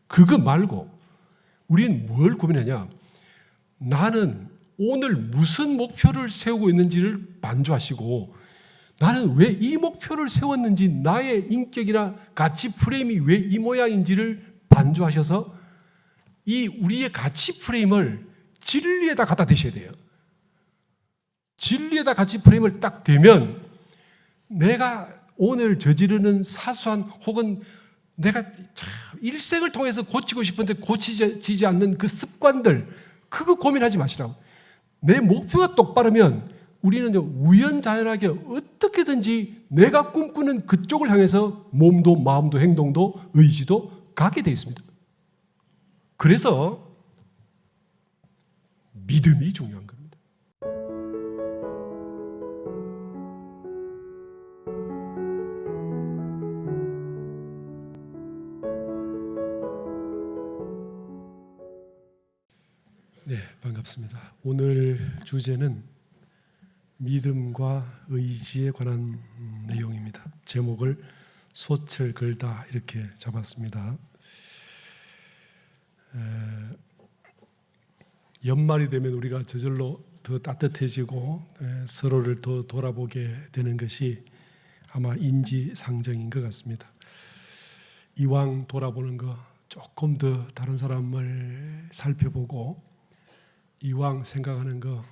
그거 말고 우리는 뭘 고민하냐? 나는 오늘 무슨 목표를 세우고 있는지를 만족하시고, 나는 왜 이 목표를 세웠는지, 나의 인격이나 가치 프레임이 왜 이 모양인지를 반조하셔서 이 우리의 가치 프레임을 진리에다 갖다 대셔야 돼요. 진리에다 가치 프레임을 딱 대면 내가 오늘 저지르는 사소한, 혹은 내가 일생을 통해서 고치고 싶은데 고치지 않는 그 습관들, 그거 고민하지 마시라고. 내 목표가 똑바르면 우리는 우연자연하게 어떻게든지 내가 꿈꾸는 그쪽을 향해서 몸도 마음도 행동도 의지도 가게 되어 있습니다. 그래서 믿음이 중요한 겁니다. 네, 반갑습니다. 오늘 주제는 믿음과 의지에 관한 내용입니다. 제목을 솥을 걸다 이렇게 잡았습니다. 연말이 되면 우리가 저절로 더 따뜻해지고 서로를 더 돌아보게 되는 것이 아마 인지상정인 것 같습니다. 이왕 돌아보는 거 조금 더 다른 사람을 살펴보고, 이왕 생각하는 거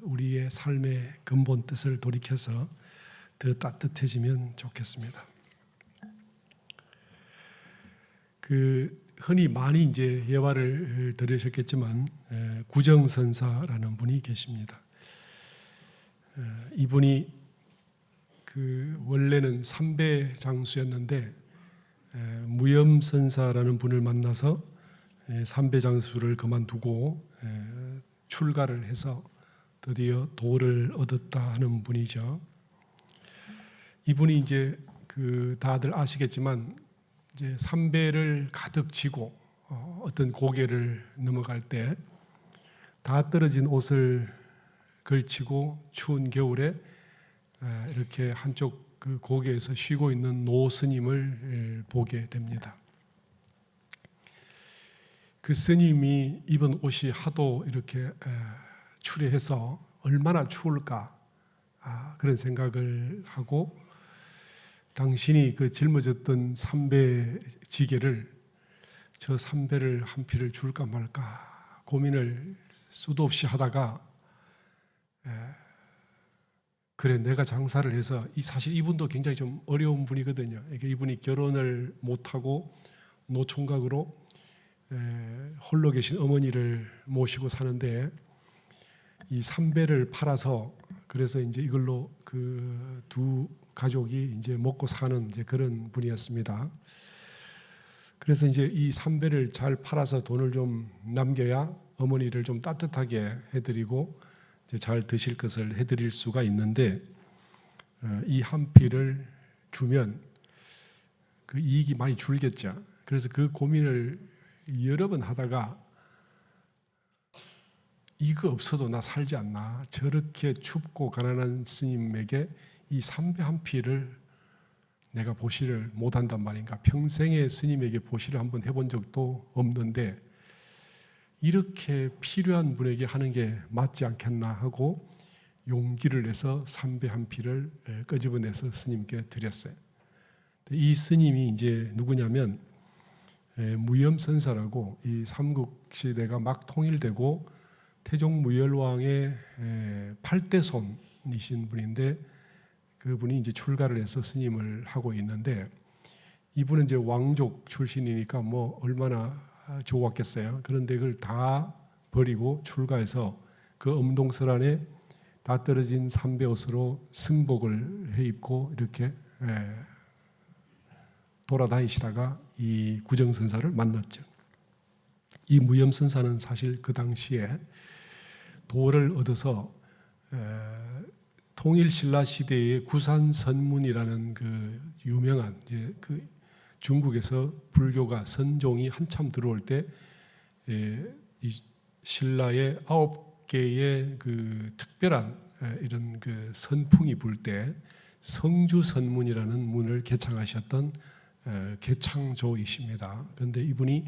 우리의 삶의 근본 뜻을 돌이켜서 더 따뜻해지면 좋겠습니다. 흔히 많이 이제 예화를 들으셨겠지만 구정선사라는 분이 계십니다. 이분이 원래는 삼배장수였는데 무염선사라는 분을 만나서 삼배장수를 그만두고 출가를 해서 드디어 도를 얻었다 하는 분이죠. 이분이 이제 다들 아시겠지만 이제 삼배를 가득 지고 어떤 고개를 넘어갈 때 다 떨어진 옷을 걸치고 추운 겨울에 이렇게 한쪽 그 고개에서 쉬고 있는 노 스님을 보게 됩니다. 그 스님이 입은 옷이 하도 이렇게 추레해서 얼마나 추울까 그런 생각을 하고, 당신이 그 짊어졌던 삼배 지게를, 저 삼배를 한 피를 줄까 말까 고민을 수도 없이 하다가, 그래 내가 장사를 해서, 사실 이분도 굉장히 좀 어려운 분이거든요. 이분이 결혼을 못하고 노총각으로 홀로 계신 어머니를 모시고 사는데, 이 삼배를 팔아서 그래서 이제 이걸로 그 두 가족이 이제 먹고 사는 이제 그런 분이었습니다. 그래서 이제 이 삼배를 잘 팔아서 돈을 좀 남겨야 어머니를 좀 따뜻하게 해드리고 이제 잘 드실 것을 해드릴 수가 있는데, 이 한 피를 주면 그 이익이 많이 줄겠죠. 그래서 그 고민을 여러 번 하다가, 이거 없어도 나 살지 않나, 저렇게 춥고 가난한 스님에게 이 삼배 한 피를 내가 보시를 못한단 말인가, 평생에 스님에게 보시를 한번 해본 적도 없는데 이렇게 필요한 분에게 하는 게 맞지 않겠나 하고 용기를 내서 삼배 한 피를 끄집어내서 스님께 드렸어요. 이 스님이 이제 누구냐면 무염선사라고, 이 삼국시대가 막 통일되고 태종 무열왕의 8대 손이신 분인데, 그분이 이제 출가를 해서 스님을 하고 있는데, 이분은 이제 왕족 출신이니까 뭐 얼마나 좋았겠어요. 그런데 그걸 다 버리고 출가해서 그 엄동설 안에 다 떨어진 삼배옷으로 승복을 해 입고 이렇게 돌아다니시다가 이 구정선사를 만났죠. 이 무염선사는 사실 그 당시에 도를 얻어서 통일신라 시대의 구산선문이라는 그 유명한, 이제 그 중국에서 불교가 선종이 한참 들어올 때 이 신라의 9개의 그 특별한 이런 그 선풍이 불 때 성주선문이라는 문을 개창하셨던 개창조이십니다. 그런데 이분이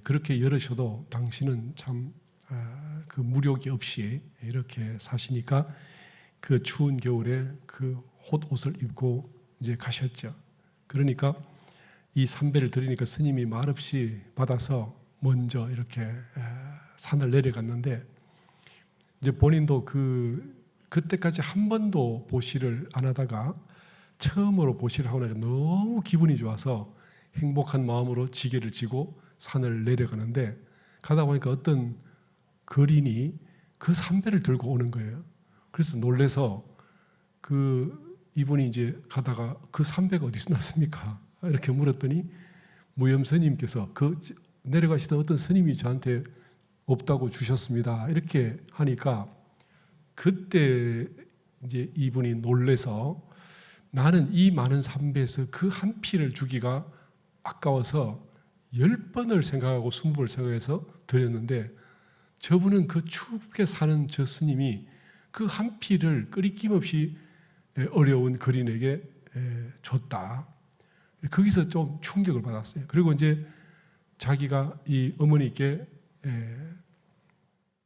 그렇게 열으셔도 당신은 참 그 무력이 없이 이렇게 사시니까 그 추운 겨울에 그 홑옷을 입고 이제 가셨죠. 그러니까 이 삼배를 드리니까 스님이 말없이 받아서 먼저 이렇게 산을 내려갔는데, 이제 본인도 그때까지 한 번도 보시를 안 하다가 처음으로 보시를 하고 나서 너무 기분이 좋아서 행복한 마음으로 지게를 지고 산을 내려가는데, 가다 보니까 어떤 거린이 그 삼배를 들고 오는 거예요. 그래서 놀래서 이분이 이제 가다가 그 삼배가 어디서 났습니까? 이렇게 물었더니 무염스님께서 내려가시던 어떤 스님이 저한테 없다고 주셨습니다. 이렇게 하니까 그때 이제 이분이 놀래서, 나는 이 많은 삼배에서 그 한 피를 주기가 아까워서 10번을 생각하고 20번을 생각해서 드렸는데, 저분은 그 춥게 사는 저 스님이 그 한 피를 끄리낌 없이 어려운 거린에게 줬다. 거기서 좀 충격을 받았어요. 그리고 이제 자기가 이 어머니께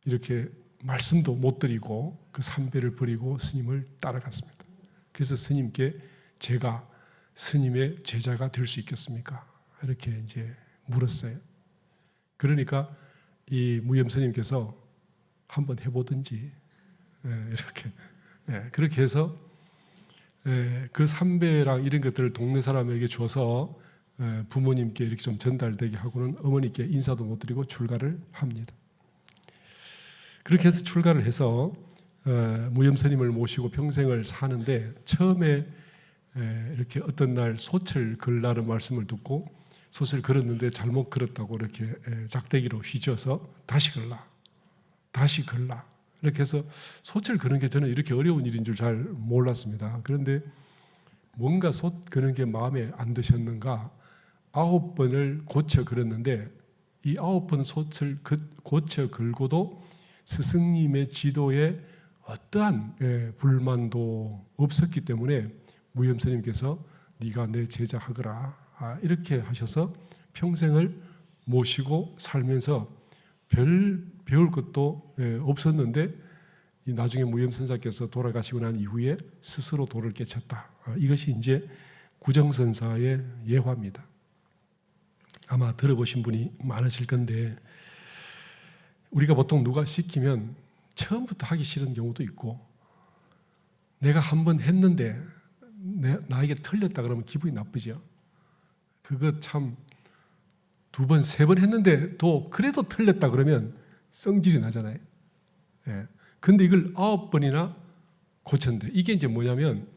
이렇게 말씀도 못 드리고 그 삼배를 버리고 스님을 따라갔습니다. 그래서 스님께 제가 스님의 제자가 될 수 있겠습니까? 이렇게 이제 물었어요. 그러니까 이 무염 스님께서 한번 해보든지 이렇게 그렇게 해서 그 삼배랑 이런 것들을 동네 사람에게 줘서 부모님께 이렇게 좀 전달되게 하고는 어머니께 인사도 못 드리고 출가를 합니다. 그렇게 해서 출가를 해서 무염 스님을 모시고 평생을 사는데, 처음에 이렇게 어떤 날 솥을 걸라는 말씀을 듣고 솥을 걸었는데 잘못 걸었다고 이렇게 작대기로 휘저어서 다시 걸라, 다시 걸라, 이렇게 해서 솥을 거는 게 저는 이렇게 어려운 일인 줄 잘 몰랐습니다. 그런데 뭔가 솥 거는 게 마음에 안 드셨는가 9번을 고쳐 걸었는데, 이 9번 솥을 고쳐 걸고도 스승님의 지도에 어떠한 불만도 없었기 때문에 무염 스님께서 네가 내 제자 하거라, 이렇게 하셔서 평생을 모시고 살면서 별 배울 것도 없었는데, 나중에 무염 선사께서 돌아가시고 난 이후에 스스로 도를 깨쳤다. 이것이 이제 구정선사의 예화입니다. 아마 들어보신 분이 많으실 건데, 우리가 보통 누가 시키면 처음부터 하기 싫은 경우도 있고, 내가 한번 했는데 나에게 틀렸다 그러면 기분이 나쁘죠. 그거 참 2번, 3번 했는데 또 그래도 틀렸다 그러면 성질이 나잖아요. 근데 이걸 9번이나 고쳤는데, 이게 이제 뭐냐면,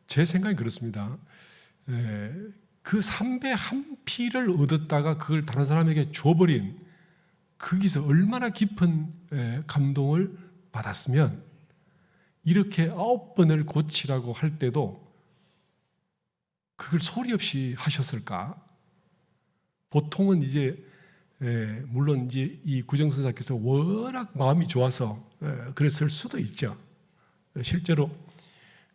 제 생각이 그렇습니다. 그 삼배 한 피를 얻었다가 그걸 다른 사람에게 줘버린, 거기서 얼마나 깊은 감동을 받았으면 이렇게 9번을 고치라고 할 때도 그걸 소리 없이 하셨을까? 보통은 이제 물론 이제 이 구정선사께서 워낙 마음이 좋아서 그랬을 수도 있죠. 실제로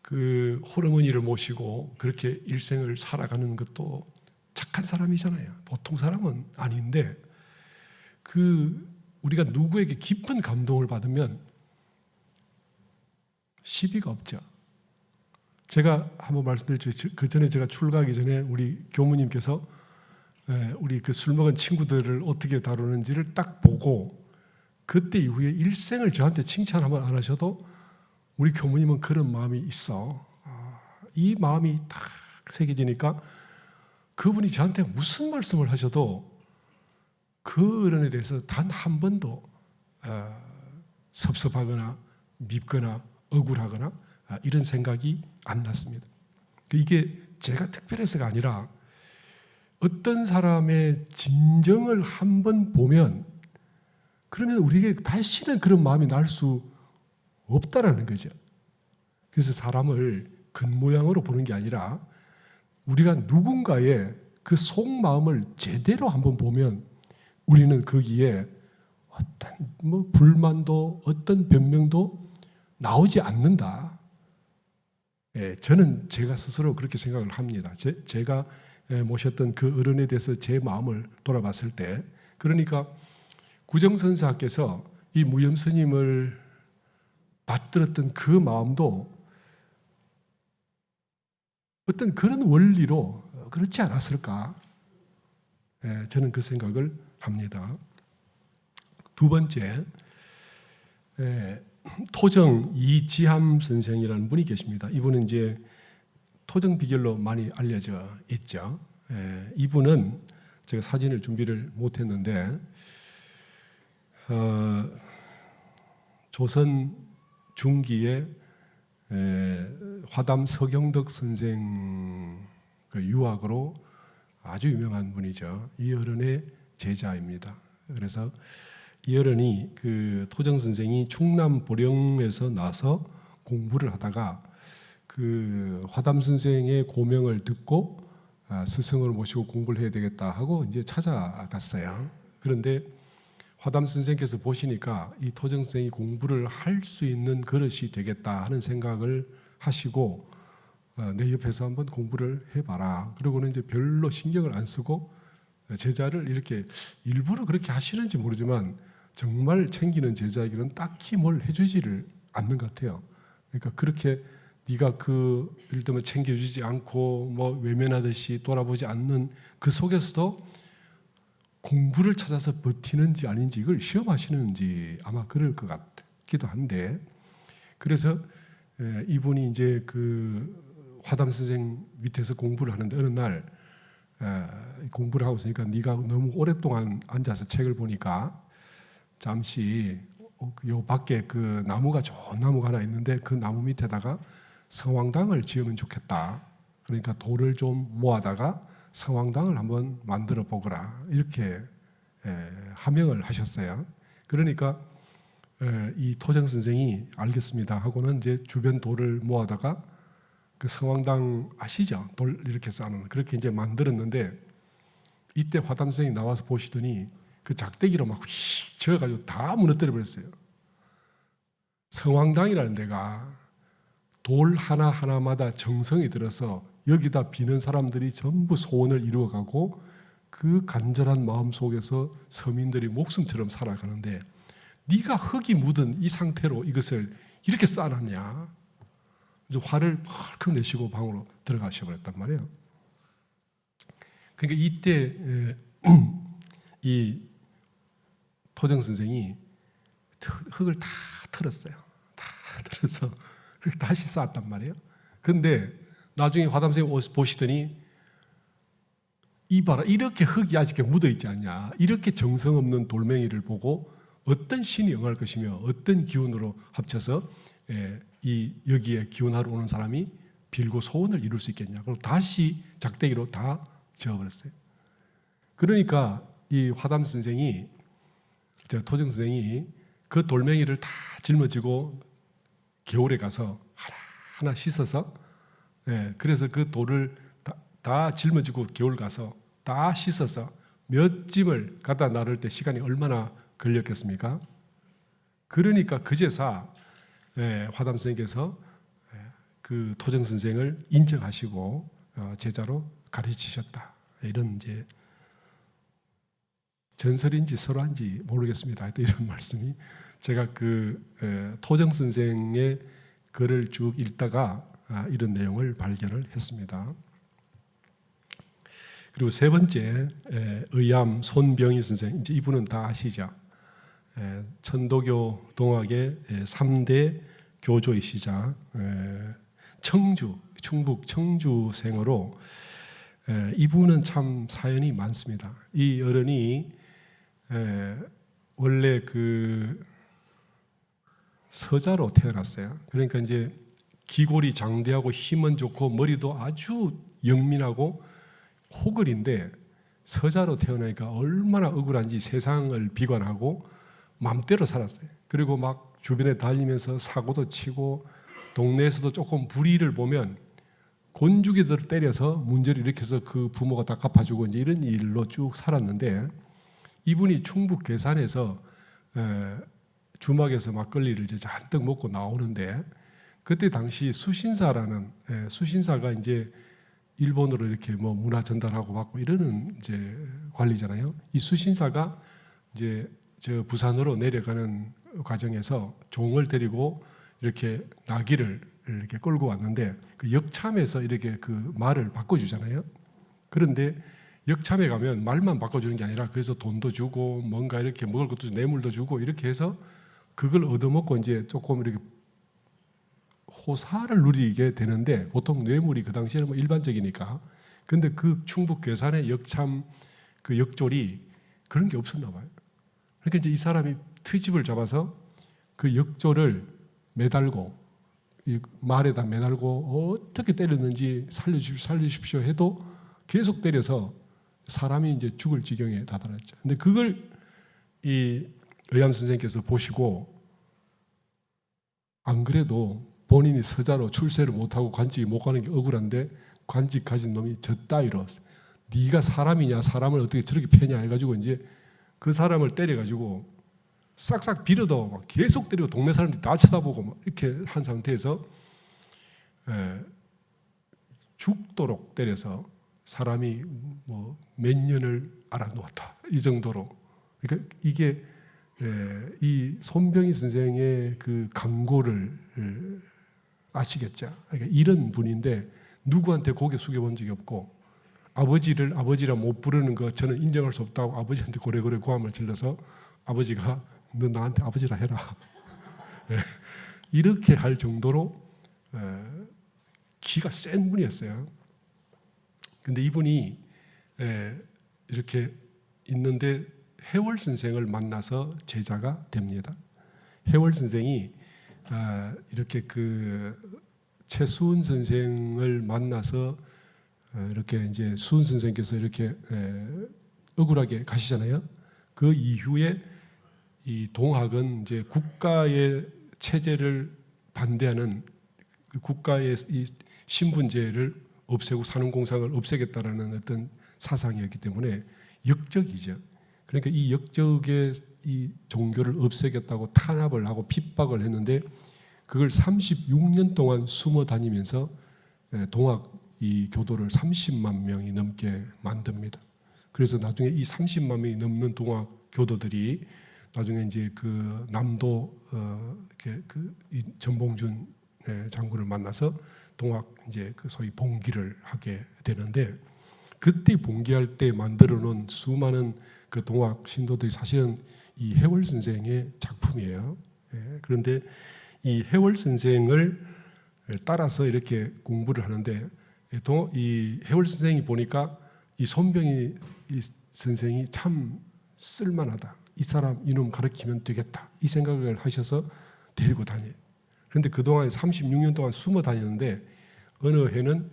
그 홀어머니를 모시고 그렇게 일생을 살아가는 것도 착한 사람이잖아요. 보통 사람은 아닌데, 우리가 누구에게 깊은 감동을 받으면 시비가 없죠. 제가 한번 말씀드렸죠. 그 전에 제가 출가하기 전에 우리 교무님께서 우리 그 술 먹은 친구들을 어떻게 다루는지를 딱 보고, 그때 이후에 일생을 저한테 칭찬 한번 안 하셔도 우리 교무님은 그런 마음이 있어. 이 마음이 딱 새겨지니까 그분이 저한테 무슨 말씀을 하셔도 그 어른에 대해서 단 한 번도 섭섭하거나 밉거나 억울하거나 이런 생각이 안 났습니다. 이게 제가 특별해서가 아니라 어떤 사람의 진정을 한번 보면 그러면 우리에게 다시는 그런 마음이 날 수 없다라는 거죠. 그래서 사람을 겉모양으로 보는 게 아니라 우리가 누군가의 그 속마음을 제대로 한번 보면 우리는 거기에 어떤 불만도 어떤 변명도 나오지 않는다. 저는 제가 스스로 그렇게 생각을 합니다. 제가 모셨던 그 어른에 대해서 제 마음을 돌아봤을 때, 그러니까 구정선사께서 이 무염 스님을 받들었던 그 마음도 어떤 그런 원리로 그렇지 않았을까? 저는 그 생각을 합니다. 두 번째, 토정 이지함 선생이라는 분이 계십니다. 이분은 이제 토정 비결로 많이 알려져 있죠. 이분은 제가 사진을 준비를 못했는데 조선 중기에 화담 서경덕 선생 그 유학으로 아주 유명한 분이죠. 이 어른의 제자입니다. 그래서 이 어른이 그 토정 선생이 충남 보령에서 나서 공부를 하다가 그 화담 선생의 고명을 듣고 스승을 모시고 공부를 해야 되겠다 하고 이제 찾아갔어요. 그런데 화담 선생께서 보시니까 이 토정 선생이 공부를 할 수 있는 그릇이 되겠다 하는 생각을 하시고 내 옆에서 한번 공부를 해봐라. 그러고는 이제 별로 신경을 안 쓰고 제자를 이렇게 일부러 그렇게 하시는지 모르지만 정말 챙기는 제자에게는 딱히 뭘 해주지를 않는 것 같아요. 그러니까 그렇게 네가 그 예를 들면 챙겨주지 않고 뭐 외면하듯이 돌아보지 않는 그 속에서도 공부를 찾아서 버티는지 아닌지 이걸 시험하시는지 아마 그럴 것 같기도 한데, 그래서 이분이 이제 그 화담 선생 밑에서 공부를 하는데 어느 날 공부를 하고 있으니까 네가 너무 오랫동안 앉아서 책을 보니까 잠시 요 밖에 그 나무가 좋은 나무가 하나 있는데 그 나무 밑에다가 성황당을 지으면 좋겠다. 그러니까 돌을 좀 모아다가 성황당을 한번 만들어 보거라. 이렇게 하명을 하셨어요. 그러니까 이 토정 선생이 알겠습니다 하고는 이제 주변 돌을 모아다가 그 성황당 아시죠? 돌 이렇게 쌓는 그렇게 이제 만들었는데, 이때 화담 선생이 나와서 보시더니 그 작대기로 막 휙 저어가지고 다 무너뜨려 버렸어요. 성황당이라는 데가 돌 하나하나마다 정성이 들어서 여기다 비는 사람들이 전부 소원을 이루어가고 그 간절한 마음 속에서 서민들이 목숨처럼 살아가는데 네가 흙이 묻은 이 상태로 이것을 이렇게 쌓아놨냐. 화를 펄컥 내시고 방으로 들어가셔 버렸단 말이에요. 그러니까 이때 이 토정 선생이 흙을 다 털었어요. 다 털어서 다시 쌓았단 말이에요. 근데 나중에 화담 선생님 보시더니 이봐라, 이렇게 흙이 아직 묻어있지 않냐. 이렇게 정성 없는 돌멩이를 보고 어떤 신이 응할 것이며 어떤 기운으로 합쳐서 이 여기에 기운하러 오는 사람이 빌고 소원을 이룰 수 있겠냐. 그리고 다시 작대기로 다 지어버렸어요. 그러니까 이 화담 선생이, 토정 선생이 그 돌멩이를 다 짊어지고 겨울에 가서 하나하나 씻어서, 그래서 그 돌을 다 짊어지고 겨울 가서 다 씻어서 몇 짐을 갖다 나를 때 시간이 얼마나 걸렸겠습니까? 그러니까 그제사 화담 선생께서 그 토정 선생을 인정하시고 제자로 가르치셨다. 이런 이제 전설인지 설화인지 모르겠습니다. 이런 말씀이 제가 그 토정 선생의 글을 쭉 읽다가 이런 내용을 발견을 했습니다. 그리고 세 번째, 의암 손병희 선생, 이제 이분은 다 아시죠? 천도교 동학의 3대 교조이시자 충북 청주생으로 이분은 참 사연이 많습니다. 이 어른이 원래 그 서자로 태어났어요. 그러니까 이제 기골이 장대하고 힘은 좋고 머리도 아주 영민하고 호글인데 서자로 태어나니까 얼마나 억울한지 세상을 비관하고 맘대로 살았어요. 그리고 막 주변에 다니면서 사고도 치고 동네에서도 조금 불의를 보면 곤죽이들 때려서 문제를 일으켜서 그 부모가 다 갚아주고 이제 이런 일로 쭉 살았는데, 이분이 충북 괴산에서 주막에서 막걸리를 이제 잔뜩 먹고 나오는데, 그때 당시 수신사라는 수신사가 이제 일본으로 이렇게 뭐 문화 전달하고 받고 이러는 이제 관리잖아요. 이 수신사가 이제 저 부산으로 내려가는 과정에서 종을 데리고 이렇게 나귀를 이렇게 끌고 왔는데 그 역참에서 이렇게 그 말을 바꿔주잖아요. 그런데 역참에 가면 말만 바꿔주는 게 아니라 그래서 돈도 주고 뭔가 이렇게 먹을 것도 주고 뇌물도 주고 이렇게 해서 그걸 얻어먹고 이제 조금 이렇게 호사를 누리게 되는데 보통 뇌물이 그 당시에는 뭐 일반적이니까. 근데 그 충북 괴산의 역참 그 역졸이 그런 게 없었나 봐요. 그러니까 이제 이 사람이 트집을 잡아서 그 역졸을 매달고 이 말에다 매달고 어떻게 때렸는지 살려주십시오 해도 계속 때려서 사람이 이제 죽을 지경에 다다랐죠. 근데 그걸 이 의암 선생님께서 보시고 안 그래도 본인이 서자로 출세를 못하고 관직이 못 가는 게 억울한데 관직 가진 놈이 저 따위로 네가 사람이냐 사람을 어떻게 저렇게 패냐 해가지고 이제 그 사람을 때려가지고 싹싹 빌어도 막 계속 때리고 동네 사람들이 다 쳐다보고 막 이렇게 한 상태에서 죽도록 때려서 사람이 뭐 몇 년을 알아놓았다 이 정도로. 그러니까 이게 이 손병희 선생의 그 강고를 아시겠죠? 그러니까 이런 분인데 누구한테 고개 숙여본 적이 없고 아버지를 아버지라 못 부르는 거 저는 인정할 수 없다고 아버지한테 고래고래 고함을 질러서 아버지가 너 나한테 아버지라 해라 이렇게 할 정도로 기가 센 분이었어요. 근데 이분이 이렇게 있는데 해월 선생을 만나서 제자가 됩니다. 해월 선생이 이렇게 그 최수은 선생을 만나서 이렇게 이제 수은 선생께서 이렇게 억울하게 가시잖아요. 그 이후에 이 동학은 이제 국가의 체제를 반대하는 국가의 이 신분제를 없애고 산업공상을 없애겠다라는 어떤 사상이었기 때문에 역적이죠. 그러니까 이 역적의 이 종교를 없애겠다고 탄압을 하고 핍박을 했는데 그걸 36년 동안 숨어 다니면서 동학 이 교도를 30만 명이 넘게 만듭니다. 그래서 나중에 이 30만 명이 넘는 동학 교도들이 나중에 이제 그 남도 그 전봉준 장군을 만나서 동학 이제 그 소위 봉기를 하게 되는데 그때 봉기할 때 만들어 놓은 수많은 그 동학 신도들이 사실은 이 해월 선생의 작품이에요. 그런데 이 해월 선생을 따라서 이렇게 공부를 하는데 이 해월 선생이 보니까 이 손병희 선생이 참 쓸만하다. 이 사람 이놈 가르치면 되겠다. 이 생각을 하셔서 데리고 다녀요. 그런데 그동안 36년 동안 숨어 다녔는데 어느 해는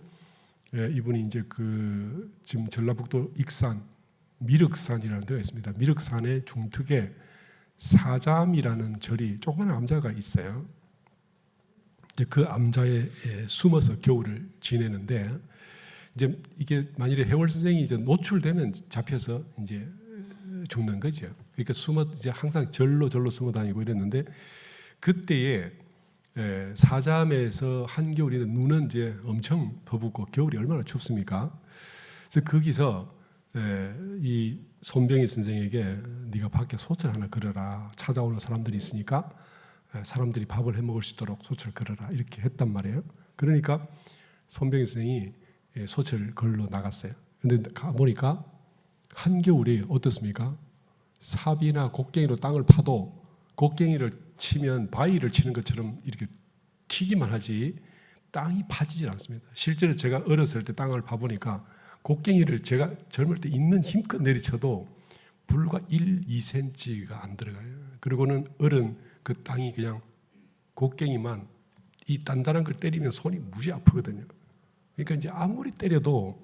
이분이 이제 그 지금 전라북도 익산 미륵산이라는 데가 있습니다. 미륵산의 중턱에 사잠이라는 절이 조그마한 암자가 있어요. 그 암자에 숨어서 겨울을 지내는데 이제 이게 만일에 해월 선생이 이제 노출되면 잡혀서 이제 죽는 거죠. 그러니까 이제 항상 절로 숨어 다니고 이랬는데 그때에 사잠에서 한겨울에는 눈은 이제 엄청 퍼붓고 겨울이 얼마나 춥습니까? 그래서 거기서 이 손병희 선생에게 네가 밖에 소철 하나 걸어라. 찾아오는 사람들이 있으니까 사람들이 밥을 해 먹을 수 있도록 소철 걸어라. 이렇게 했단 말이에요. 그러니까 손병희 선생이 소철 걸러 나갔어요. 근데 가보니까 한겨울이 어떻습니까? 삽이나 곡괭이로 땅을 파도 곡괭이를 치면 바위를 치는 것처럼 이렇게 튀기만 하지 땅이 파지질 않습니다. 실제로 제가 어렸을 때 땅을 파보니까 곡괭이를 제가 젊을 때 있는 힘껏 내리쳐도 불과 1, 2cm가 안 들어가요. 그리고는 어른 그 땅이 그냥 곡괭이만 이 단단한 걸 때리면 손이 무지 아프거든요. 그러니까 이제 아무리 때려도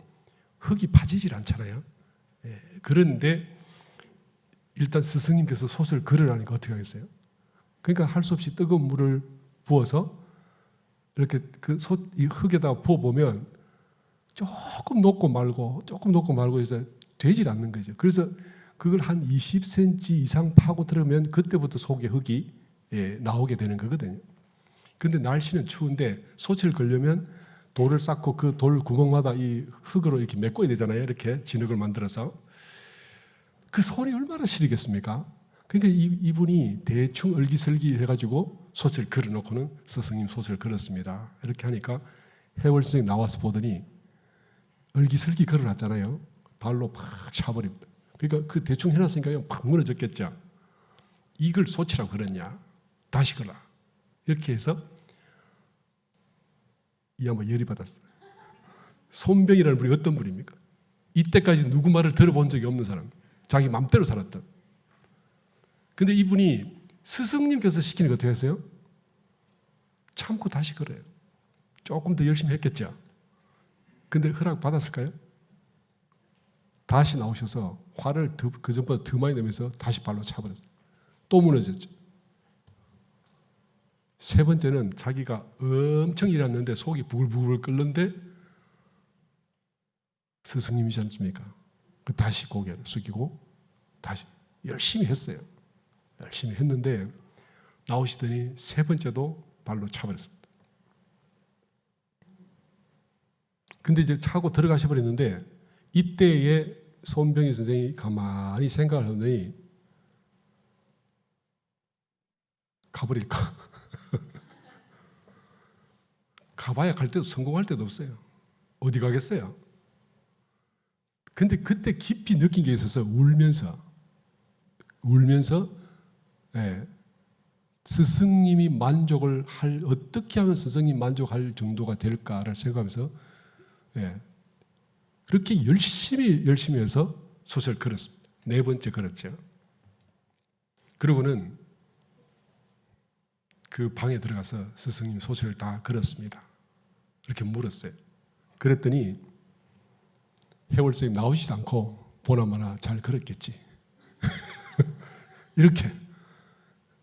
흙이 파지질 않잖아요. 그런데 일단 스승님께서 솥을 걸으라니까 어떻게 하겠어요? 그러니까 할 수 없이 뜨거운 물을 부어서 이렇게 그 이 흙에다가 부어보면 조금 녹고 말고 해서 되질 않는 거죠. 그래서 그걸 한 20cm 이상 파고 들으면 그때부터 속에 흙이 나오게 되는 거거든요. 근데 날씨는 추운데 솥을 걸려면 돌을 쌓고 그 돌 구멍마다 이 흙으로 이렇게 메꿔야 되잖아요. 이렇게 진흙을 만들어서. 그 손이 얼마나 시리겠습니까? 그러니까 이분이 대충 얼기설기 해가지고 솥을 걸어놓고는 스승님 솥을 걸었습니다. 이렇게 하니까 해월 선생님 나와서 보더니 얼기설기 걸어놨잖아요. 발로 팍 차버립니다. 그러니까 그 대충 해놨으니까 팍 무너졌겠죠. 이걸 솥이라고 그랬냐? 다시 걸라. 이렇게 해서 이 양반 열이 받았어요. 손병이라는 분이 어떤 분입니까? 이때까지 누구 말을 들어본 적이 없는 사람. 자기 맘대로 살았던. 근데 이분이 스승님께서 시키는 거 어떻게 하세요? 참고 다시 걸어요. 조금 더 열심히 했겠죠. 근데 허락 받았을까요? 다시 나오셔서 화를 그 전보다 더 많이 내면서 다시 발로 차버렸어요. 또 무너졌죠. 세 번째는 자기가 엄청 일했는데 속이 부글부글 끓는데 스승님이지 않습니까? 다시 고개를 숙이고 다시 열심히 했어요. 열심히 했는데 나오시더니 세 번째도 발로 차버렸습니다. 근데 이제 차고 들어가셔 버렸는데 이때에 손병희 선생이 가만히 생각을 하더니 가버릴까? 가봐야 갈 때도 성공할 때도 없어요. 어디 가겠어요? 근데 그때 깊이 느낀 게 있어서 울면서 예, 스승님이 만족을 할 어떻게 하면 스승님 만족할 정도가 될까를 생각하면서 예, 그렇게 열심히 해서 솥을 걸었습니다. 네 번째 걸었죠. 그러고는 그 방에 들어가서 스승님 솥을 다 걸었습니다. 이렇게 물었어요. 그랬더니 해월 선생님 나오시지 않고 보나마나 잘 걸었겠지. 이렇게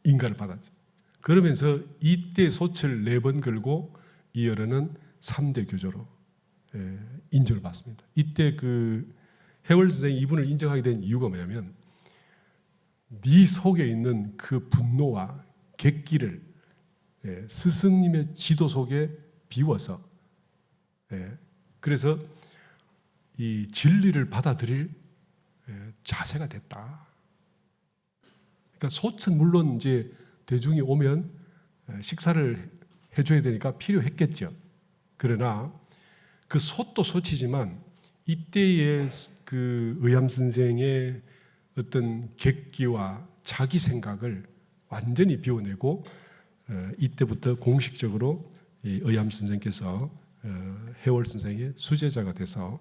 인가를 받았죠. 그러면서 이때 솥을 4번 걸고 이어르는 3대 교조로 인정을 받습니다. 이때 그 해월 선생이 이분을 인정하게 된 이유가 뭐냐면 네 속에 있는 그 분노와 객기를 스승님의 지도 속에 비워서 그래서 이 진리를 받아들일 자세가 됐다. 그러니까 솥은 물론 이제 대중이 오면 식사를 해줘야 되니까 필요했겠죠. 그러나 그 솥도 솥이지만 이때의 그 의암 선생의 어떤 객기와 자기 생각을 완전히 비워내고 이때부터 공식적으로 의암 선생께서 해월 선생의 수제자가 돼서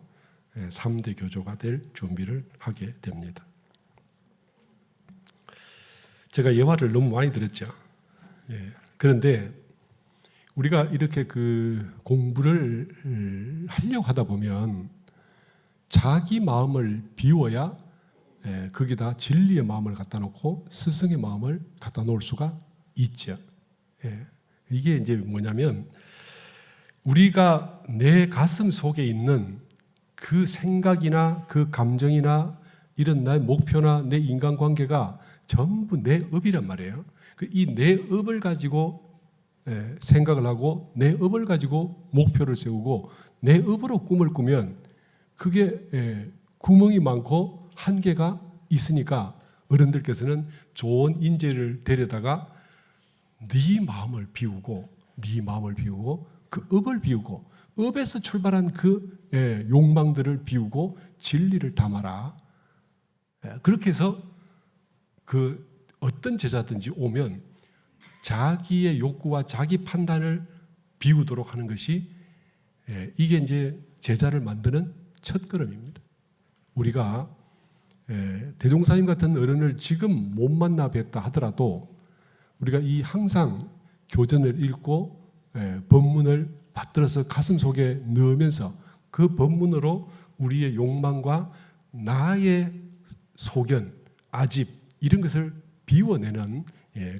3대 교조가 될 준비를 하게 됩니다. 제가 예화를 너무 많이 들었죠. 그런데 우리가 이렇게 그 공부를 하려고 하다 보면 자기 마음을 비워야 거기다 진리의 마음을 갖다 놓고 스승의 마음을 갖다 놓을 수가 있죠. 이게 이제 뭐냐면 우리가 내 가슴 속에 있는 그 생각이나 그 감정이나 이런 나의 목표나 내 인간관계가 전부 내 업이란 말이에요. 이 내 업을 가지고 생각을 하고 내 업을 가지고 목표를 세우고 내 업으로 꿈을 꾸면 그게 구멍이 많고 한계가 있으니까 어른들께서는 좋은 인재를 데려다가 네 마음을 비우고 그 업을 비우고 업에서 출발한 그 욕망들을 비우고 진리를 담아라. 그렇게 해서 그 어떤 제자든지 오면 자기의 욕구와 자기 판단을 비우도록 하는 것이 이게 이제 제자를 만드는 첫걸음입니다. 우리가 대종사님 같은 어른을 지금 못 만나 뵀다 하더라도 우리가 이 항상 교전을 읽고 법문을 받들어서 가슴 속에 넣으면서 그 법문으로 우리의 욕망과 나의 소견, 아집 이런 것을 비워내는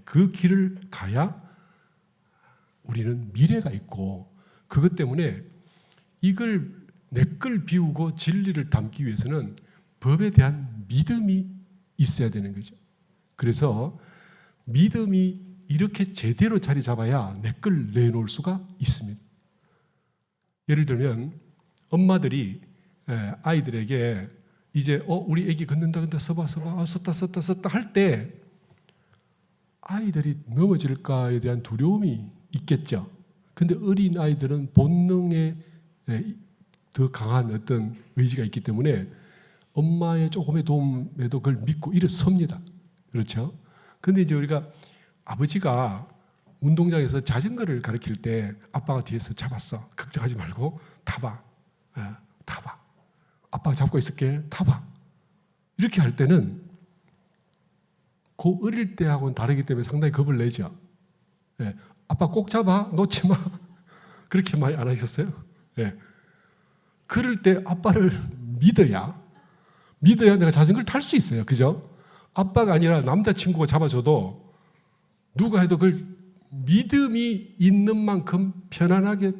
그 길을 가야 우리는 미래가 있고 그것 때문에 이걸 내 걸 비우고 진리를 담기 위해서는 법에 대한 믿음이 있어야 되는 거죠. 그래서 믿음이 이렇게 제대로 자리 잡아야 내 걸 내놓을 수가 있습니다. 예를 들면 엄마들이 아이들에게 이제 우리 애기 걷는다 근데 써봐 썼다 할 때 아이들이 넘어질까에 대한 두려움이 있겠죠. 근데 어린 아이들은 본능에 더 강한 어떤 의지가 있기 때문에 엄마의 조금의 도움에도 그걸 믿고 일어섭니다. 그렇죠? 근데 이제 우리가 아버지가 운동장에서 자전거를 가르칠 때 아빠가 뒤에서 잡았어. 걱정하지 말고 타봐. 타봐. 아빠가 잡고 있을게. 타봐. 이렇게 할 때는 그 어릴 때하고는 다르기 때문에 상당히 겁을 내죠. 아빠 꼭 잡아. 놓지 마. 그렇게 많이 안 하셨어요? 그럴 때 아빠를 믿어야 내가 자전거를 탈 수 있어요. 그죠? 아빠가 아니라 남자친구가 잡아줘도 누가 해도 그걸 믿음이 있는 만큼 편안하게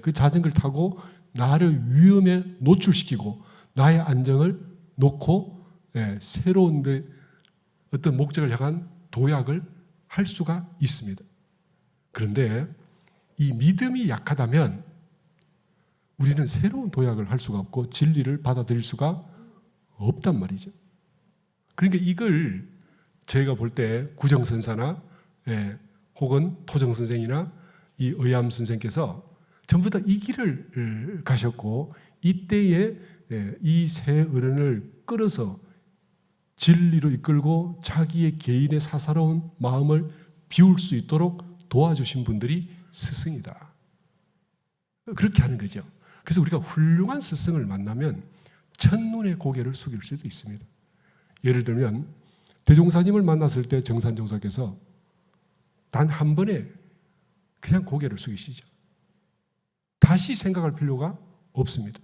그 자전거를 타고 나를 위험에 노출시키고 나의 안정을 놓고 새로운 어떤 목적을 향한 도약을 할 수가 있습니다. 그런데 이 믿음이 약하다면 우리는 새로운 도약을 할 수가 없고 진리를 받아들일 수가 없단 말이죠. 그러니까 이걸 저희가 볼 때 구정선사나 혹은 토정선생이나 이 의암 선생께서 전부 다 이 길을 가셨고 이때에 이 세 어른을 끌어서 진리로 이끌고 자기의 개인의 사사로운 마음을 비울 수 있도록 도와주신 분들이 스승이다. 그렇게 하는 거죠. 그래서 우리가 훌륭한 스승을 만나면 첫눈에 고개를 숙일 수도 있습니다. 예를 들면 대종사님을 만났을 때 정산종사께서 단 한 번에 그냥 고개를 숙이시죠. 다시 생각할 필요가 없습니다.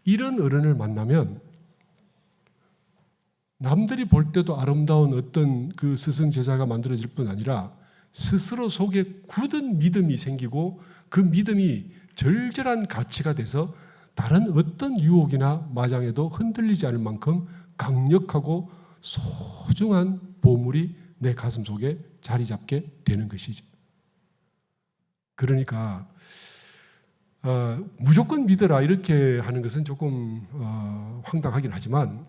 이런 어른을 만나면 남들이 볼 때도 아름다운 어떤 그 스승 제자가 만들어질 뿐 아니라 스스로 속에 굳은 믿음이 생기고 그 믿음이 절절한 가치가 돼서 다른 어떤 유혹이나 마장에도 흔들리지 않을 만큼 강력하고 소중한 보물이 내 가슴 속에 자리 잡게 되는 것이죠. 그러니까 무조건 믿어라 이렇게 하는 것은 조금 황당하긴 하지만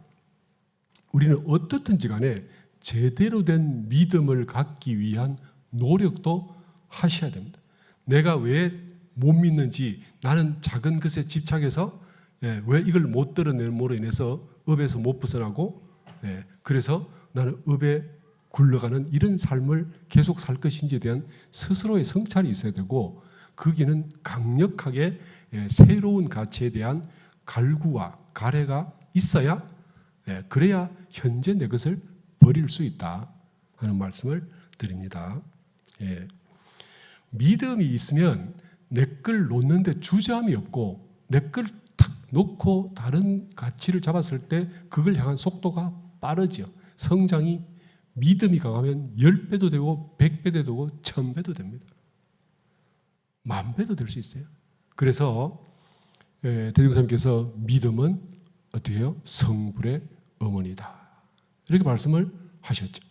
우리는 어떻든지 간에 제대로 된 믿음을 갖기 위한 노력도 하셔야 됩니다. 내가 왜 못 믿는지 나는 작은 것에 집착해서 왜 이걸 못 드러내므로 인해서 업에서 못 벗어나고 그래서 나는 업에 굴러가는 이런 삶을 계속 살 것인지에 대한 스스로의 성찰이 있어야 되고 거기는 강력하게 새로운 가치에 대한 갈구와 가래가 있어야 그래야 현재 내 것을 버릴 수 있다 하는 말씀을 드립니다. 믿음이 있으면 내 걸 놓는데 주저함이 없고 내 걸 탁 놓고 다른 가치를 잡았을 때 그걸 향한 속도가 빠르죠. 성장이 믿음이 강하면 10배도 되고 100배도 되고 1000배도 됩니다. 10,000배도 될 수 있어요. 그래서 대종사님께서 믿음은 어떻게 해요? 성불의 어머니다. 이렇게 말씀을 하셨죠.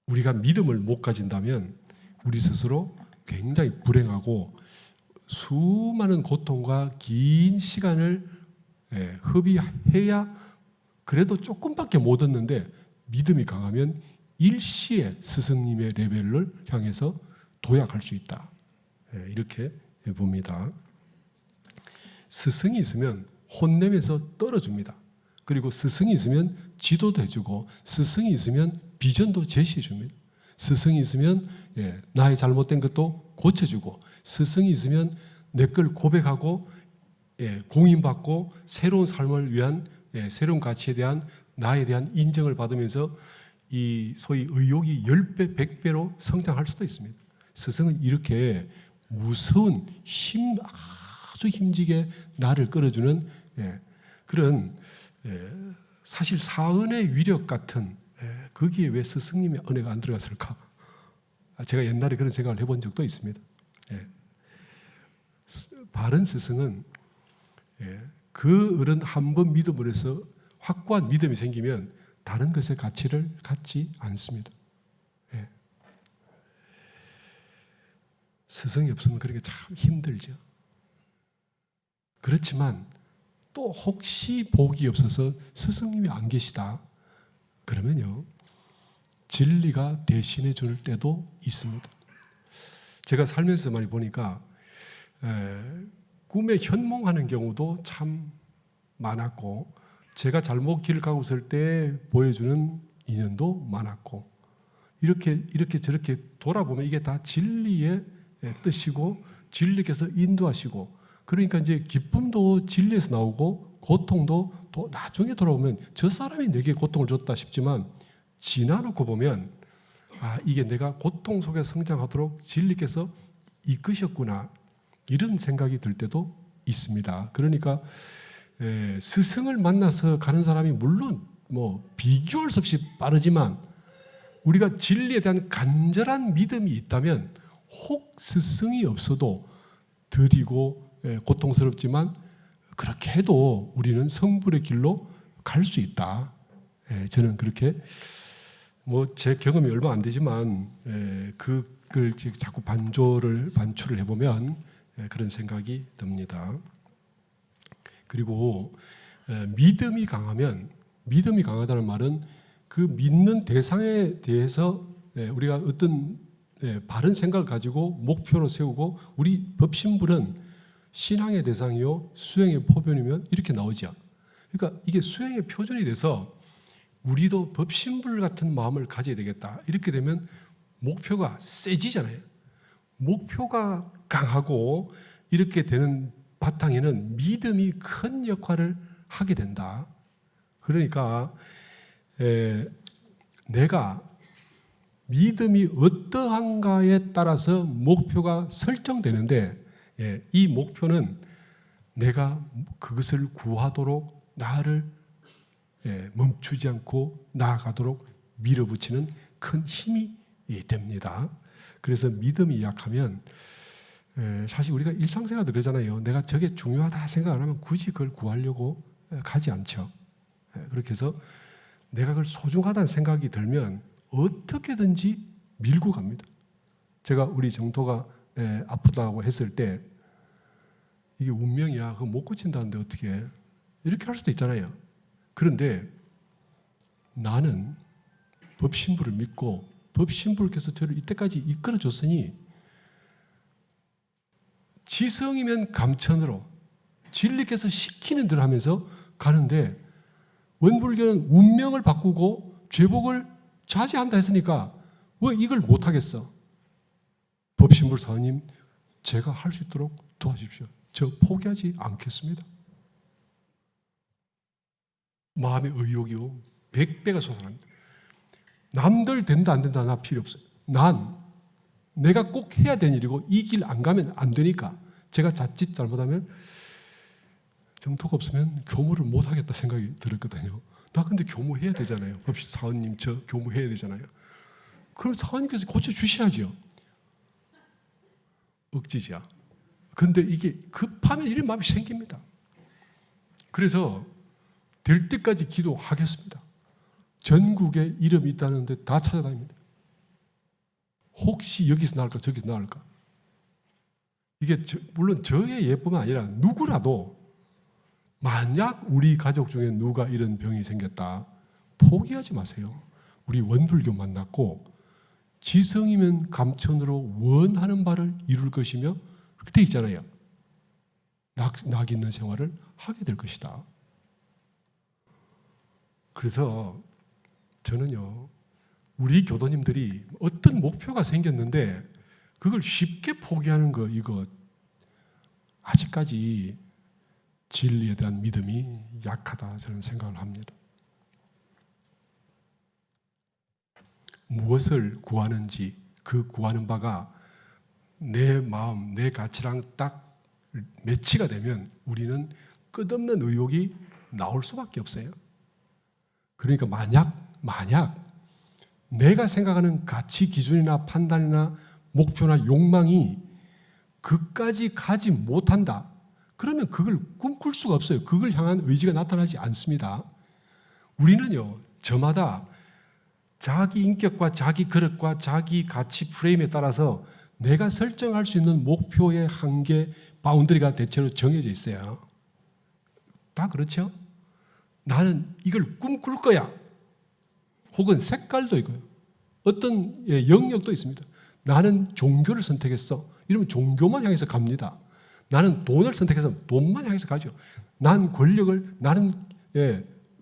우리가 믿음을 못 가진다면 우리 스스로 굉장히 불행하고 수많은 고통과 긴 시간을 허비해야 그래도 조금밖에 못 얻는데 믿음이 강하면 일시에 스승님의 레벨을 향해서 도약할 수 있다. 이렇게 봅니다. 스승이 있으면 혼내면서 떨어줍니다. 그리고 스승이 있으면 지도도 해주고 스승이 있으면 비전도 제시해줍니다. 스승이 있으면 나의 잘못된 것도 고쳐주고 스승이 있으면 내 걸 고백하고 공인받고 새로운 삶을 위한 새로운 가치에 대한 나에 대한 인정을 받으면서 이 소위 의욕이 10배, 100배로 성장할 수도 있습니다. 스승은 이렇게 무서운 아주 힘지게 나를 끌어주는 그런 사실 사은의 위력 같은 거기에 왜 스승님의 은혜가 안 들어갔을까? 제가 옛날에 그런 생각을 해본 적도 있습니다. 바른 스승은 그 어른 한 번 믿음으로 해서 확고한 믿음이 생기면 다른 것의 가치를 갖지 않습니다. 스승이 없으면 그렇게 참 힘들죠. 그렇지만 또 혹시 복이 없어서 스승님이 안 계시다. 그러면요, 진리가 대신해 줄 때도 있습니다. 제가 살면서 많이 보니까 꿈에 현몽하는 경우도 참 많았고, 제가 잘못 길 가고 있을 때 보여주는 인연도 많았고, 이렇게 저렇게 돌아보면 이게 다 진리의 뜻이고 진리께서 인도하시고, 그러니까 이제 기쁨도 진리에서 나오고 고통도 또 나중에 돌아보면 저 사람이 내게 고통을 줬다 싶지만 지나놓고 보면 이게 내가 고통 속에 성장하도록 진리께서 이끄셨구나, 이런 생각이 들 때도 있습니다. 그러니까 스승을 만나서 가는 사람이 물론 비교할 수 없이 빠르지만, 우리가 진리에 대한 간절한 믿음이 있다면 혹 스승이 없어도 더디고 고통스럽지만 그렇게 해도 우리는 성불의 길로 갈 수 있다. 저는 그렇게 제 경험이 얼마 안 되지만 그걸 자꾸 반출을 해보면 그런 생각이 듭니다. 그리고 믿음이 강하다는 말은 그 믿는 대상에 대해서 우리가 어떤 바른 생각을 가지고 목표로 세우고, 우리 법신불은 신앙의 대상이요 수행의 표본이면 이렇게 나오죠. 그러니까 이게 수행의 표준이 돼서 우리도 법신불 같은 마음을 가져야 되겠다. 이렇게 되면 목표가 세지잖아요. 목표가 강하고 이렇게 되는 바탕에는 믿음이 큰 역할을 하게 된다. 그러니까 내가 믿음이 어떠한가에 따라서 목표가 설정되는데, 이 목표는 내가 그것을 구하도록 나를 멈추지 않고 나아가도록 밀어붙이는 큰 힘이 됩니다. 그래서 믿음이 약하면 사실 우리가 일상생활도 그러잖아요. 내가 저게 중요하다 생각 안 하면 굳이 그걸 구하려고 가지 않죠. 그렇게 해서 내가 그걸 소중하다는 생각이 들면 어떻게든지 밀고 갑니다. 제가 우리 정토가 아프다고 했을 때 이게 운명이야, 그거 못 고친다는데 어떻게 해? 이렇게 할 수도 있잖아요. 그런데 나는 법신부를 믿고 법신부께서 저를 이때까지 이끌어줬으니 지성이면 감천으로 진리께서 시키는 대로 하면서 가는데, 원불교는 운명을 바꾸고 죄복을 자제한다 했으니까 왜 이걸 못하겠어? 법신불 사원님, 제가 할 수 있도록 도와주십시오. 저 포기하지 않겠습니다. 마음의 의욕이요 100배가 솟아납니다. 남들 된다 안 된다 나 필요 없어요. 내가 꼭 해야 되는 일이고 이 길 안 가면 안 되니까, 제가 자칫 잘못하면 정토가 없으면 교무를 못 하겠다 생각이 들었거든요. 나 근데 교무해야 되잖아요. 법신 사원님 저 교무해야 되잖아요. 그럼 사원님께서 고쳐주셔야죠. 억지지야. 근데 이게 급하면 이런 마음이 생깁니다. 그래서 될 때까지 기도하겠습니다. 전국에 이름이 있다는데 다 찾아다닙니다. 혹시 여기서 나을까 저기서 나을까. 이게 물론 저의 예뿐만 아니라 누구라도 만약 우리 가족 중에 누가 이런 병이 생겼다, 포기하지 마세요. 우리 원불교 만났고 지성이면 감천으로 원하는 바를 이룰 것이며 그렇게 돼 있잖아요. 낙 있는 생활을 하게 될 것이다. 그래서 저는요, 우리 교도님들이 어떤 목표가 생겼는데 그걸 쉽게 포기하는 거, 이거 아직까지 진리에 대한 믿음이 약하다, 저는 생각을 합니다. 무엇을 구하는지 그 구하는 바가 내 마음, 내 가치랑 딱 매치가 되면 우리는 끝없는 의욕이 나올 수밖에 없어요. 그러니까 만약 내가 생각하는 가치 기준이나 판단이나 목표나 욕망이 그까지 가지 못한다, 그러면 그걸 꿈꿀 수가 없어요. 그걸 향한 의지가 나타나지 않습니다. 우리는요, 저마다 자기 인격과 자기 그릇과 자기 가치 프레임에 따라서 내가 설정할 수 있는 목표의 한계, 바운더리가 대체로 정해져 있어요. 다 그렇죠? 나는 이걸 꿈꿀 거야. 혹은 색깔도 있고요. 어떤 영역도 있습니다. 나는 종교를 선택했어. 이러면 종교만 향해서 갑니다. 나는 돈을 선택해서 돈만 향해서 가죠. 난 권력을, 나는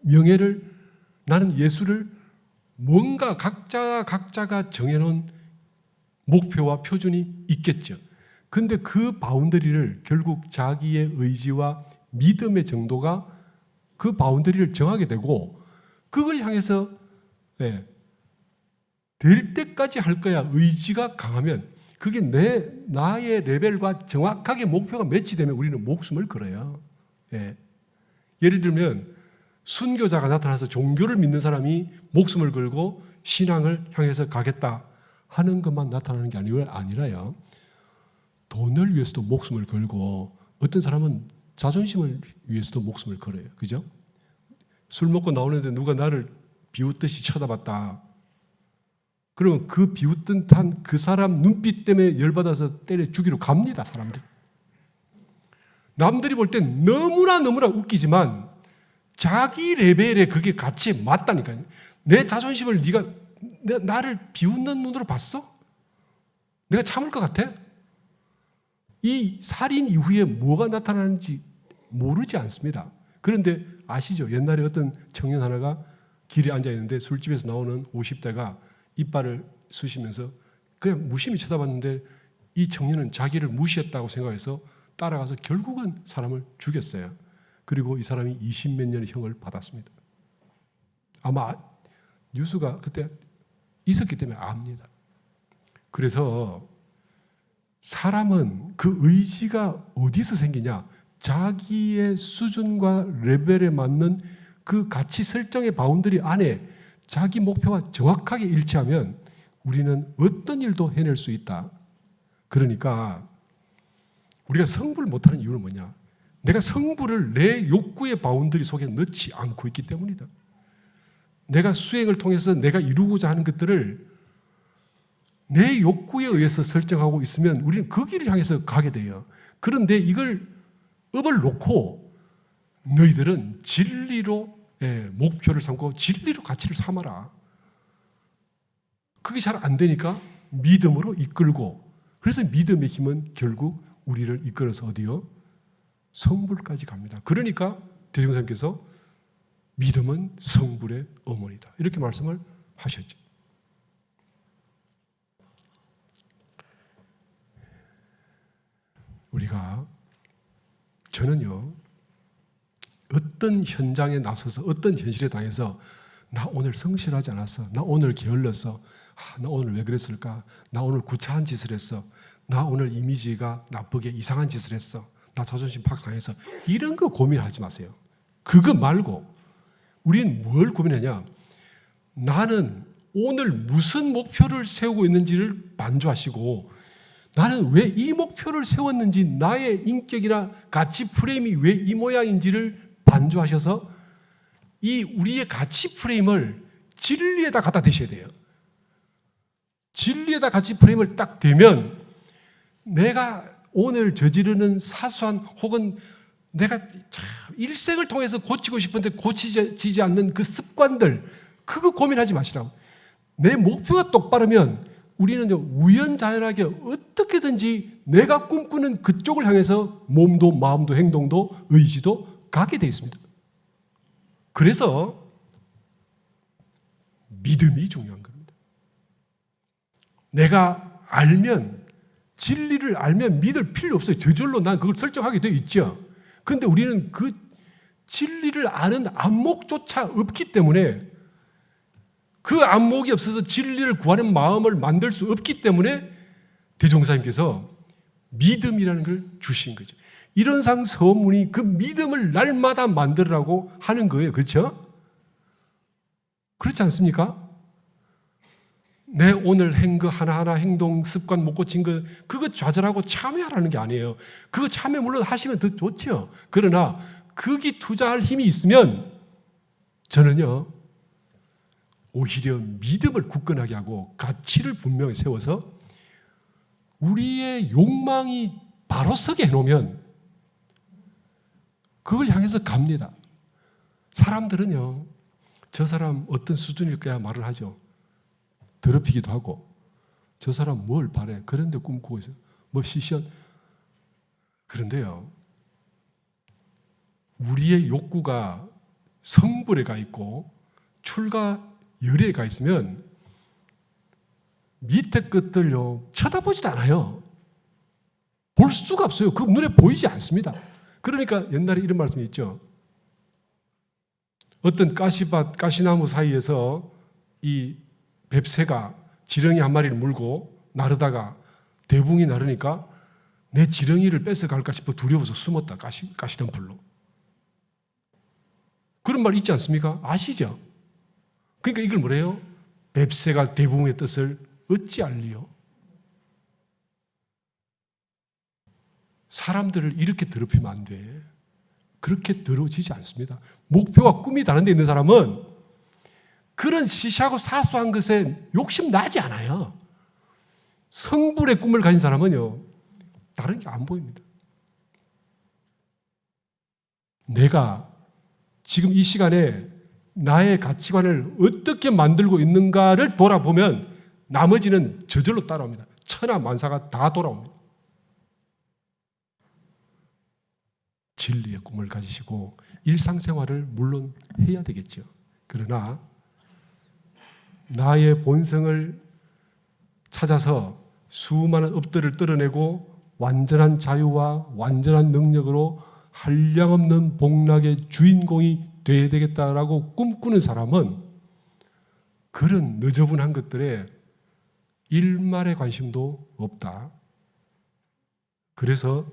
명예를, 나는 예술을, 뭔가 각자가 정해놓은 목표와 표준이 있겠죠. 근데 그 바운더리를 결국 자기의 의지와 믿음의 정도가 그 바운더리를 정하게 되고, 그걸 향해서 될 때까지 할 거야. 의지가 강하면 그게 나의 레벨과 정확하게 목표가 매치되면 우리는 목숨을 걸어요. 예를 들면 순교자가 나타나서 종교를 믿는 사람이 목숨을 걸고 신앙을 향해서 가겠다 하는 것만 나타나는 게 아니라요. 돈을 위해서도 목숨을 걸고, 어떤 사람은 자존심을 위해서도 목숨을 걸어요. 그죠? 술 먹고 나오는데 누가 나를 비웃듯이 쳐다봤다. 그러면 그 비웃던 듯한 그 사람 눈빛 때문에 열받아서 때려 죽이러 갑니다, 사람들. 남들이 볼 땐 너무나 웃기지만 자기 레벨에 그게 같이 맞다니까요. 내 자존심을 나를 비웃는 눈으로 봤어? 내가 참을 것 같아? 이 살인 이후에 뭐가 나타나는지 모르지 않습니다. 그런데 아시죠? 옛날에 어떤 청년 하나가 길에 앉아있는데 술집에서 나오는 50대가 이빨을 쑤시면서 그냥 무심히 쳐다봤는데 이 청년은 자기를 무시했다고 생각해서 따라가서 결국은 사람을 죽였어요. 그리고 이 사람이 20몇 년의 형을 받았습니다. 아마 뉴스가 그때 있었기 때문에 압니다. 그래서 사람은 그 의지가 어디서 생기냐? 자기의 수준과 레벨에 맞는 그 가치 설정의 바운더리 안에 자기 목표와 정확하게 일치하면 우리는 어떤 일도 해낼 수 있다. 그러니까 우리가 성불을 못하는 이유는 뭐냐? 내가 성불을 내 욕구의 바운더리 속에 넣지 않고 있기 때문이다. 내가 수행을 통해서 내가 이루고자 하는 것들을 내 욕구에 의해서 설정하고 있으면 우리는 그 길을 향해서 가게 돼요. 그런데 이걸 업을 놓고 너희들은 진리로 목표를 삼고 진리로 가치를 삼아라. 그게 잘 안 되니까 믿음으로 이끌고, 그래서 믿음의 힘은 결국 우리를 이끌어서 어디요? 성불까지 갑니다. 그러니까 대종사님께서 믿음은 성불의 어머니다, 이렇게 말씀을 하셨죠. 저는요, 어떤 현장에 나서서 어떤 현실에 당해서 나 오늘 성실하지 않았어, 나 오늘 게을렀어, 나 오늘 왜 그랬을까, 나 오늘 구차한 짓을 했어, 나 오늘 이미지가 나쁘게 이상한 짓을 했어, 나 자존심 팍 상해서, 이런 거 고민하지 마세요. 그거 말고 우리는 뭘 고민하냐? 나는 오늘 무슨 목표를 세우고 있는지를 반주하시고, 나는 왜 이 목표를 세웠는지, 나의 인격이나 가치 프레임이 왜 이 모양인지를 반주하셔서 이 우리의 가치 프레임을 진리에다 갖다 대셔야 돼요. 진리에다 가치 프레임을 딱 대면 내가 오늘 저지르는 사소한, 혹은 내가 일생을 통해서 고치고 싶은데 고치지 않는 그 습관들, 그거 고민하지 마시라고. 내 목표가 똑바르면 우리는 우연자연하게 어떻게든지 내가 꿈꾸는 그쪽을 향해서 몸도 마음도 행동도 의지도 가게 되어 있습니다. 그래서 믿음이 중요한 겁니다. 내가 알면, 진리를 알면 믿을 필요 없어요. 저절로 난 그걸 설정하게 되어 있죠. 그런데 우리는 그 진리를 아는 안목조차 없기 때문에, 그 안목이 없어서 진리를 구하는 마음을 만들 수 없기 때문에 대종사님께서 믿음이라는 걸 주신 거죠. 이런상 서문이 그 믿음을 날마다 만들으라고 하는 거예요. 그렇죠? 그렇지 않습니까? 내 오늘 한 거 하나하나 행동, 습관 못 고친 거, 그거 좌절하고 참여하라는 게 아니에요. 그거 참여 물론 하시면 더 좋죠. 그러나 거기 투자할 힘이 있으면 저는요, 오히려 믿음을 굳건하게 하고 가치를 분명히 세워서 우리의 욕망이 바로 서게 해놓으면 그걸 향해서 갑니다. 사람들은요, 저 사람 어떤 수준일 거야 말을 하죠. 더럽히기도 하고, 저 사람 뭘 바래? 그런데 꿈꾸고 있어요. 뭐 시시한. 그런데요, 우리의 욕구가 성불에 가 있고 출가 열애에 가 있으면 밑에 것들요 쳐다보지도 않아요. 볼 수가 없어요. 그 눈에 보이지 않습니다. 그러니까 옛날에 이런 말씀이 있죠. 어떤 가시밭, 가시나무 사이에서 이 뱁새가 지렁이 한 마리를 물고 나르다가 대붕이 나르니까 내 지렁이를 뺏어갈까 싶어 두려워서 숨었다. 가시덤불로. 그런 말 있지 않습니까? 아시죠? 그러니까 이걸 뭐래요? 뱁새가 대붕의 뜻을 어찌 알리요? 사람들을 이렇게 더럽히면 안 돼. 그렇게 더러워지지 않습니다. 목표와 꿈이 다른 데 있는 사람은 그런 시시하고 사소한 것에 욕심 나지 않아요. 성불의 꿈을 가진 사람은요, 다른 게 안 보입니다. 내가 지금 이 시간에 나의 가치관을 어떻게 만들고 있는가를 돌아보면 나머지는 저절로 따라옵니다. 천하만사가 다 돌아옵니다. 진리의 꿈을 가지시고 일상생활을 물론 해야 되겠죠. 그러나 나의 본성을 찾아서 수많은 업들을 떨어내고 완전한 자유와 완전한 능력으로 한량없는 복락의 주인공이 되어야 되겠다라고 꿈꾸는 사람은 그런 너저분한 것들에 일말의 관심도 없다. 그래서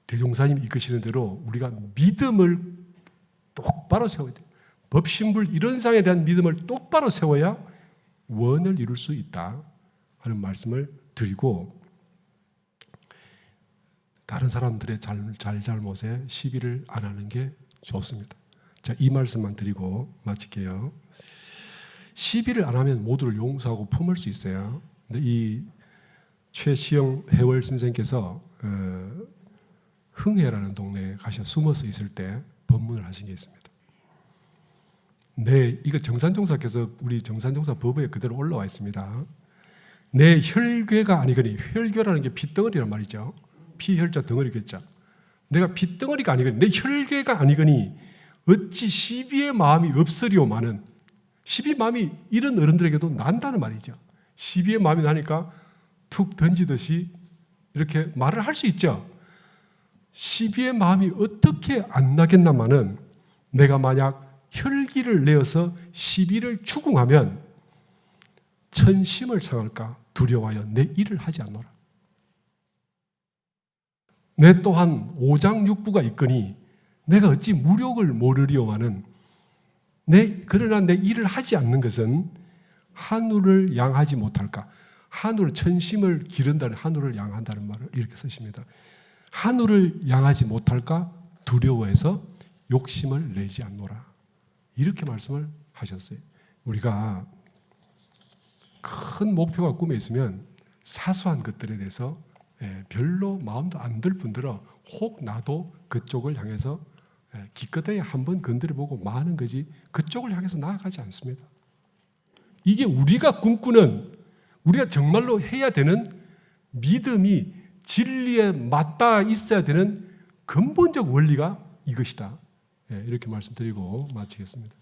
대종사님이 이끄시는 대로 우리가 믿음을 똑바로 세워야 돼요. 법신불 이런 상에 대한 믿음을 똑바로 세워야 원을 이룰 수 있다 하는 말씀을 드리고, 다른 사람들의 잘잘못에 시비를 안 하는 게 좋습니다. 자, 이 말씀만 드리고 마칠게요. 시비를 안 하면 모두를 용서하고 품을 수 있어요. 근데 이 최시영 해월 선생께서 흥해라는 동네에 가셔 숨어서 있을 때 법문을 하신 게 있습니다. 이거 정산종사께서 우리 정산종사 법에 그대로 올라와 있습니다. 내 혈괴가 아니거니, 혈괴라는 게 핏덩어리란 말이죠. 피혈자 덩어리 괴자. 내가 핏덩어리가 아니거니, 내 혈괴가 아니거니 어찌 시비의 마음이 없으리오마는. 시비 마음이 이런 어른들에게도 난다는 말이죠. 시비의 마음이 나니까 툭 던지듯이 이렇게 말을 할 수 있죠. 시비의 마음이 어떻게 안 나겠나마는 내가 만약 혈기를 내어서 시비를 추궁하면 천심을 상할까 두려워하여 내 일을 하지 않노라. 내 또한 오장육부가 있거니 내가 어찌 무력을 모르리오마는 그러나 내 일을 하지 않는 것은 한우를 양하지 못할까. 한우를 천심을 기른다는 한우를 양한다는 말을 이렇게 쓰십니다. 한우를 양하지 못할까 두려워해서 욕심을 내지 않노라. 이렇게 말씀을 하셨어요. 우리가 큰 목표가 꿈에 있으면 사소한 것들에 대해서 별로 마음도 안 들 뿐더러 혹 나도 그쪽을 향해서 기껏해야 한번 건드려보고 마는 거지 그쪽을 향해서 나아가지 않습니다. 이게 우리가 꿈꾸는, 우리가 정말로 해야 되는 믿음이 진리에 맞닿아 있어야 되는 근본적 원리가 이것이다. 이렇게 말씀드리고 마치겠습니다.